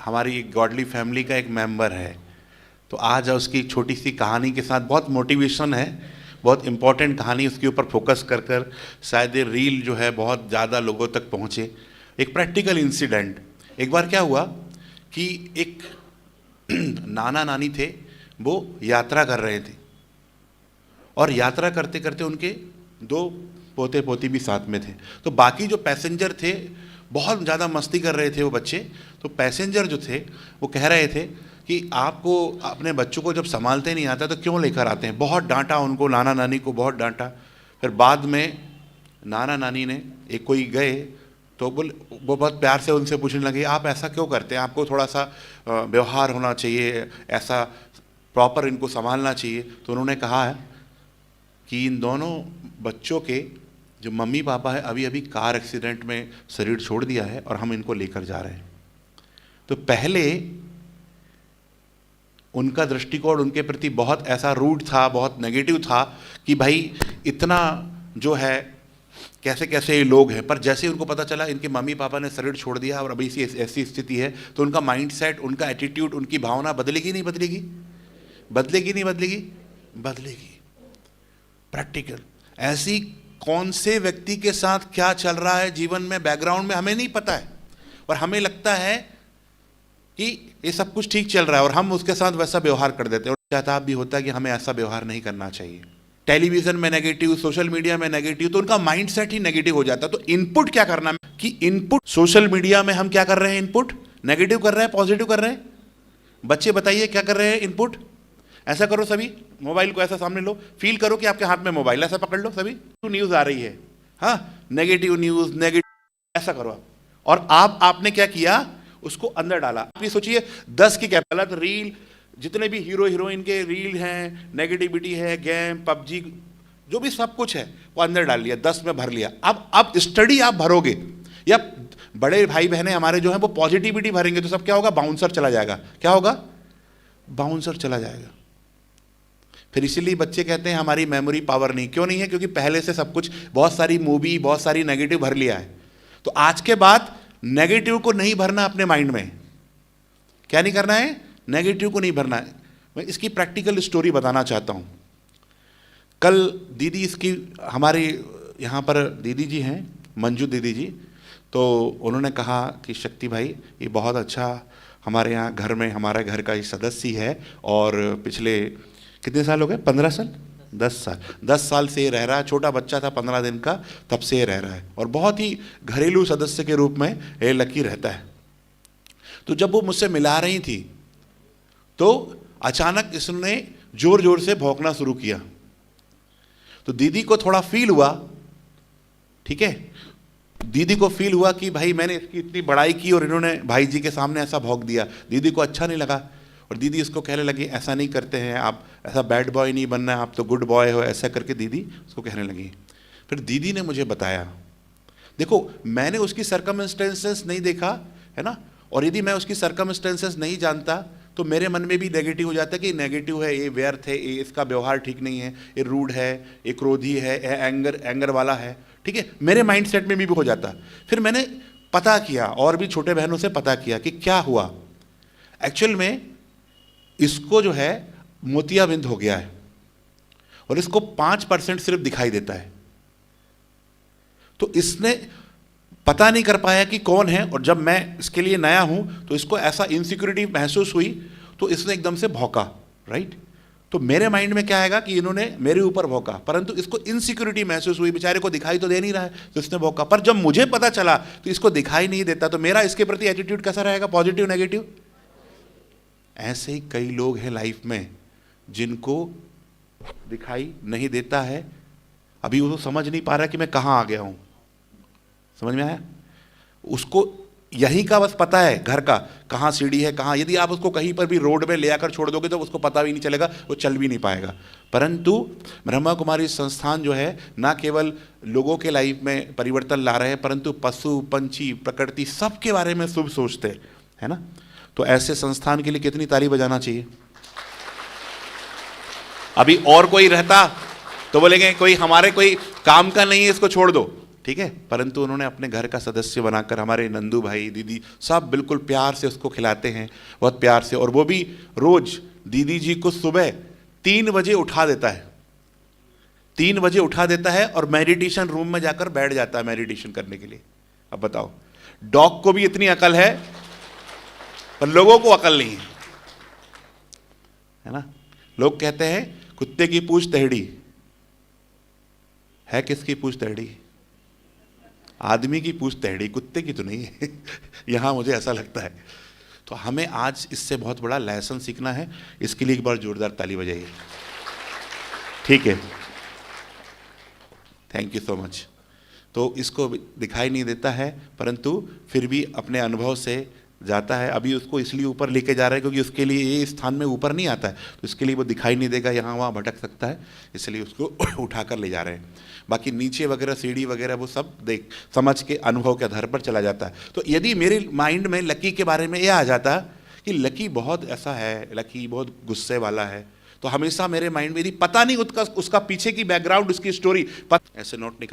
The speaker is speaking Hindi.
हमारी एक गॉडली फैमिली का एक मेंबर है, तो आज उसकी एक छोटी सी कहानी के साथ, बहुत मोटिवेशन है, बहुत इम्पोर्टेंट कहानी, उसके ऊपर फोकस कर कर शायद ये रील जो है बहुत ज़्यादा लोगों तक पहुँचे। एक प्रैक्टिकल इंसिडेंट, एक बार क्या हुआ कि एक नाना नानी थे, वो यात्रा कर रहे थे और यात्रा करते करते उनके दो पोते पोती भी साथ में थे। तो बाकी जो पैसेंजर थे बहुत ज़्यादा मस्ती कर रहे थे वो बच्चे। तो पैसेंजर जो थे वो कह रहे थे कि आपको अपने बच्चों को जब संभालते नहीं आता तो क्यों लेकर आते हैं। बहुत डांटा उनको, नाना नानी को बहुत डांटा। फिर बाद में नाना नानी ने एक कोई गए तो वो बहुत प्यार से उनसे पूछने लगे, आप ऐसा क्यों करते हैं, आपको थोड़ा सा व्यवहार होना चाहिए, ऐसा प्रॉपर इनको संभालना चाहिए। तो उन्होंने कहा है कि इन दोनों बच्चों के जो मम्मी पापा है अभी अभी कार एक्सीडेंट में शरीर छोड़ दिया है और हम इनको लेकर जा रहे हैं। तो पहले उनका दृष्टिकोण उनके प्रति बहुत ऐसा रूड था, बहुत नेगेटिव था कि भाई इतना जो है कैसे कैसे ये लोग हैं। पर जैसे उनको पता चला इनके मम्मी पापा ने शरीर छोड़ दिया और अभी ऐसी स्थिति है, तो उनका माइंडसेट, उनका एटीट्यूड, उनकी भावना बदलेगी नहीं बदलेगी? बदलेगी नहीं बदलेगी? बदलेगी। प्रैक्टिकल। ऐसी कौन से व्यक्ति के साथ क्या चल रहा है जीवन में, बैकग्राउंड में, हमें नहीं पता है और हमें लगता है कि ये सब कुछ ठीक चल रहा है और हम उसके साथ वैसा व्यवहार कर देते हैं। और चाहता भी होता है कि हमें ऐसा व्यवहार नहीं करना चाहिए। टेलीविजन में नेगेटिव, सोशल मीडिया में नेगेटिव, तो उनका माइंडसेट ही नेगेटिव हो जाता है। तो इनपुट क्या करना है कि इनपुट सोशल मीडिया में हम क्या कर रहे हैं, इनपुट नेगेटिव कर रहे हैं, पॉजिटिव कर रहे हैं? बच्चे बताइए क्या कर रहे हैं इनपुट? ऐसा करो सभी, मोबाइल को ऐसा सामने लो, फील करो कि आपके हाथ में मोबाइल, ऐसा पकड़ लो सभी। न्यूज आ रही है, हाँ, नेगेटिव न्यूज, नेगेटिव, ऐसा करो आप। और आपने क्या किया, उसको अंदर डाला। आप ये सोचिए 10 की क्या गलत रील, जितने भी हीरो हीरोइन के रील हैं, नेगेटिविटी है, गेम, पबजी, जो भी सब कुछ है वो अंदर डाल लिया, 10 में भर लिया। अब स्टडी आप भरोगे या बड़े भाई बहनें हमारे जो हैं वो पॉजिटिविटी भरेंगे, तो सब क्या होगा, बाउंसर चला जाएगा। क्या होगा? बाउंसर चला जाएगा। फिर इसीलिए बच्चे कहते हैं हमारी मेमोरी पावर नहीं। क्यों नहीं है? क्योंकि पहले से सब कुछ, बहुत सारी मूवी, बहुत सारी नेगेटिव भर लिया है। तो आज के बाद नेगेटिव को नहीं भरना अपने माइंड में। क्या नहीं करना है? नेगेटिव को नहीं भरना है। मैं इसकी प्रैक्टिकल स्टोरी बताना चाहता हूं। कल दीदी, इसकी हमारे यहाँ पर दीदी जी हैं, मंजू दीदी जी, तो उन्होंने कहा कि शक्ति भाई ये बहुत अच्छा हमारे यहाँ घर में, हमारे घर का ये सदस्य है और पिछले कितने साल हो गए, 15 साल, 10 साल, 10 साल से ये रह रहा है। छोटा बच्चा था 15 दिन का, तब से ये रह रहा है और बहुत ही घरेलू सदस्य के रूप में ये लकी रहता है। तो जब वो मुझसे मिला रही थी तो अचानक इसने जोर जोर से भौंकना शुरू किया। तो दीदी को थोड़ा फील हुआ, ठीक है, दीदी को फील हुआ कि भाई मैंने इसकी इतनी बड़ाई की और इन्होंने भाई जी के सामने ऐसा भौंक दिया। दीदी को अच्छा नहीं लगा और दीदी इसको कहने लगी ऐसा नहीं करते हैं आप, ऐसा बैड बॉय नहीं बनना है, आप तो गुड बॉय हो, ऐसा करके दीदी उसको कहने लगी। फिर दीदी ने मुझे बताया, देखो मैंने उसकी सर्कमस्टेंसेस नहीं देखा है ना, और यदि मैं उसकी सर्कमस्टेंसेस नहीं जानता तो मेरे मन में भी नेगेटिव हो जाता है कि नेगेटिव है, ये व्यर्थ है, ये इसका व्यवहार ठीक नहीं है, ये रूड है, ये क्रोधी है, ये एंगर वाला है, ठीक है, मेरे माइंड सेट में भी हो जाता। फिर मैंने पता किया और भी छोटे बहनों से पता किया कि क्या हुआ। एक्चुअल में इसको जो है मोतियाबिंद हो गया है और इसको 5% सिर्फ दिखाई देता है। तो इसने पता नहीं कर पाया कि कौन है, और जब मैं इसके लिए नया हूं तो इसको ऐसा इनसिक्योरिटी महसूस हुई तो इसने एकदम से भौंका, राइट। तो मेरे माइंड में क्या आएगा कि इन्होंने मेरे ऊपर भौंका, परंतु इसको इनसिक्योरिटी महसूस हुई, बेचारे को दिखाई तो दे नहीं रहा है, तो इसने भौंका। पर जब मुझे पता चला तो इसको दिखाई नहीं देता, तो मेरा इसके प्रति एटीट्यूड कैसा रहेगा, पॉजिटिव नेगेटिव? ऐसे ही कई लोग हैं लाइफ में जिनको दिखाई नहीं देता है, अभी वो समझ नहीं पा रहा कि मैं कहाँ आ गया हूँ। समझ में आया? उसको यहीं का बस पता है, घर का कहाँ सीढ़ी है, कहाँ, यदि आप उसको कहीं पर भी रोड में ले आकर छोड़ दोगे तो उसको पता भी नहीं चलेगा, वो चल भी नहीं पाएगा। परंतु ब्रह्मा कुमारी संस्थान जो है ना केवल लोगों के लाइफ में परिवर्तन ला रहे हैं, परंतु पशु पंछी, प्रकृति, सबके बारे में शुभ सोचते हैं, है ना। तो ऐसे संस्थान के लिए कितनी ताली बजाना चाहिए। अभी और कोई रहता तो बोलेंगे कोई हमारे कोई काम का नहीं है, इसको छोड़ दो, ठीक है, परंतु उन्होंने अपने घर का सदस्य बनाकर, हमारे नंदू भाई दीदी सब बिल्कुल प्यार से उसको खिलाते हैं, बहुत प्यार से। और वो भी रोज दीदी जी को सुबह 3 बजे उठा देता है, 3 बजे उठा देता है और मेडिटेशन रूम में जाकर बैठ जाता है मेडिटेशन करने के लिए। अब बताओ, डॉग को भी इतनी अकल है पर लोगों को अकल नहीं है ना। लोग कहते हैं कुत्ते की पूंछ टेढ़ी है, किसकी पूंछ टेढ़ी? आदमी की पूंछ टेढ़ी, कुत्ते की तो नहीं है यहां मुझे ऐसा लगता है। तो हमें आज इससे बहुत बड़ा लेसन सीखना है, इसके लिए एक बार जोरदार ताली बजाइए। ठीक है, थैंक यू सो मच। तो इसको दिखाई नहीं देता है, परंतु फिर भी अपने अनुभव से जाता है। अभी उसको इसलिए ऊपर लेके जा रहे हैं क्योंकि उसके लिए ये स्थान में ऊपर नहीं आता है, तो इसके लिए वो दिखाई नहीं देगा, यहाँ वहाँ भटक सकता है, इसलिए उसको उठाकर ले जा रहे हैं। बाकी नीचे वगैरह सीढ़ी वगैरह वो सब देख समझ के अनुभव के आधार पर चला जाता है। तो यदि मेरे माइंड में लकी के बारे में ये आ जाता कि लकी बहुत ऐसा है, लकी बहुत गुस्से वाला है, तो हमेशा मेरे माइंड में यदि पता नहीं उसका पीछे की बैकग्राउंड, उसकी स्टोरी, ऐसे नोट निकाल